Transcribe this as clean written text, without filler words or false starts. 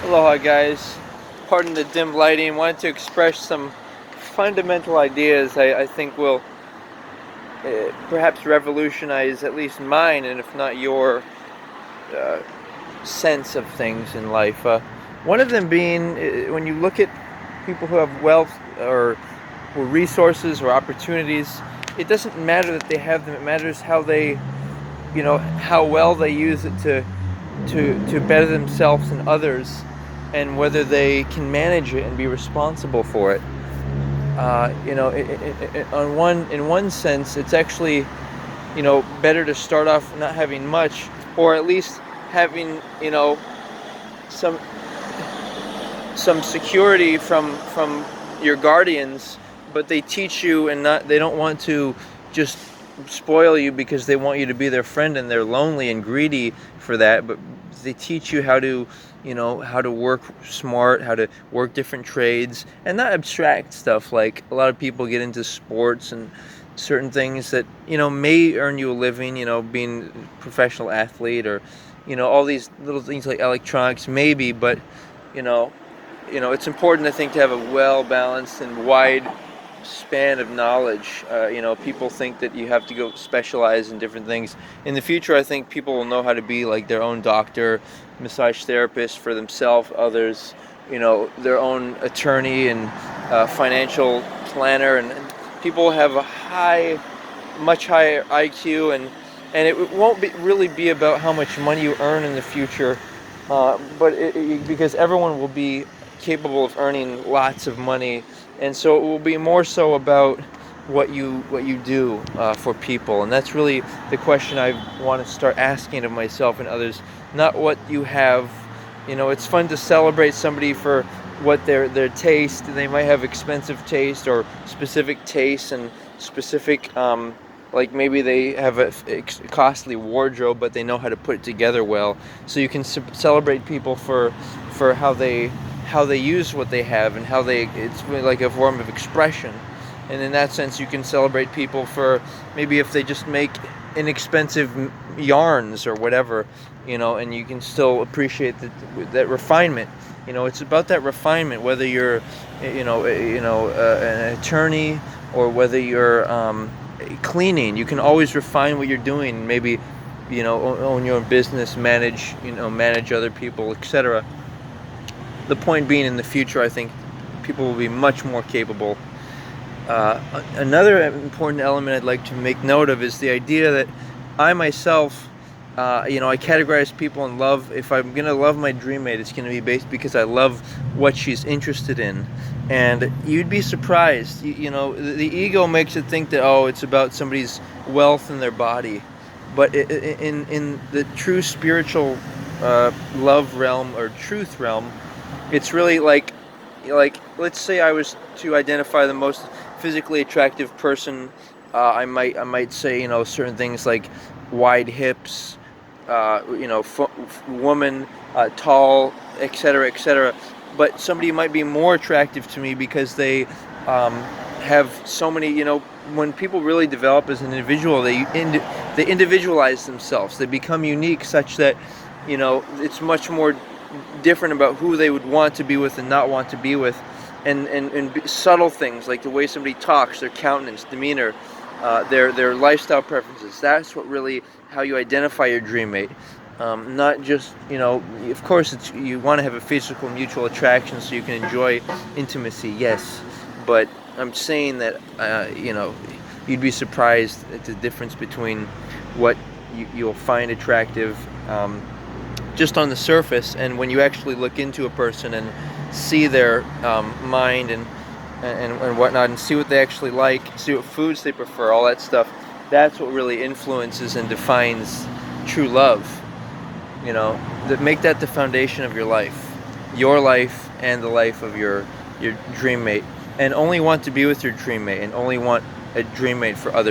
Aloha guys, pardon the dim lighting. Wanted to express some fundamental ideas I think will perhaps revolutionize at least mine, and if not your, uh, sense of things in life. One of them being, when you look at people who have wealth or resources or opportunities, it doesn't matter that they have them. It matters how they, how well they use it to better themselves and others, and whether they can manage it and be responsible for it. In one sense, it's actually, better to start off not having much, or at least having, some some security from your guardians, but they teach you, and not they don't want to just spoil you because they want you to be their friend, and they're lonely and greedy for that. But they teach you how to, how to work smart, how to work different trades, and not abstract stuff like a lot of people get into sports and certain things that, may earn you a living, being a professional athlete, or all these little things like electronics maybe. But you know it's important, I think, to have a well balanced and wide span of knowledge. People think that you have to go specialize in different things. In the future, I think people will know how to be like their own doctor, massage therapist for themselves, others, their own attorney and financial planner, and people have a much higher IQ, and it won't really be about how much money you earn in the future, but because everyone will be capable of earning lots of money, and so it will be more so about what you do for people. And that's really the question I want to start asking of myself and others, not what you have. It's fun to celebrate somebody for what their taste. They might have expensive taste or specific tastes and specific, like maybe they have a costly wardrobe, but they know how to put it together well. So you can celebrate people for how they use what they have, and how it's really like a form of expression. And in that sense, you can celebrate people for maybe if they just make inexpensive yarns or whatever, and you can still appreciate that refinement. It's about that refinement, whether you're, an attorney, or whether you're cleaning. You can always refine what you're doing. Maybe, own your own business, manage other people, etc. The point being, in the future, I think people will be much more capable. Another important element I'd like to make note of is the idea that I myself, I categorize people in love. If I'm going to love my dream mate, it's going to be based because I love what she's interested in. And you'd be surprised, the ego makes it think that, oh, it's about somebody's wealth and their body. But in the true spiritual love realm, or truth realm, it's really like let's say I was to identify the most physically attractive person. I might say, certain things like wide hips, woman, tall, etc., etc. But somebody might be more attractive to me because they have so many. When people really develop as an individual, they individualize themselves. They become unique, such that it's much more different about who they would want to be with and not want to be with, and subtle things like the way somebody talks, their countenance, demeanor, their lifestyle preferences. That's what really how you identify your dream mate. Not just, of course, you want to have a physical mutual attraction so you can enjoy intimacy, yes, but I'm saying that you'd be surprised at the difference between what you'll find attractive, just on the surface, and when you actually look into a person and see their mind and whatnot, and see what they actually like, see what foods they prefer, all that stuff. That's what really influences and defines true love. That make that the foundation of your life, and the life of your dream mate, and only want to be with your dream mate, and only want a dream mate for other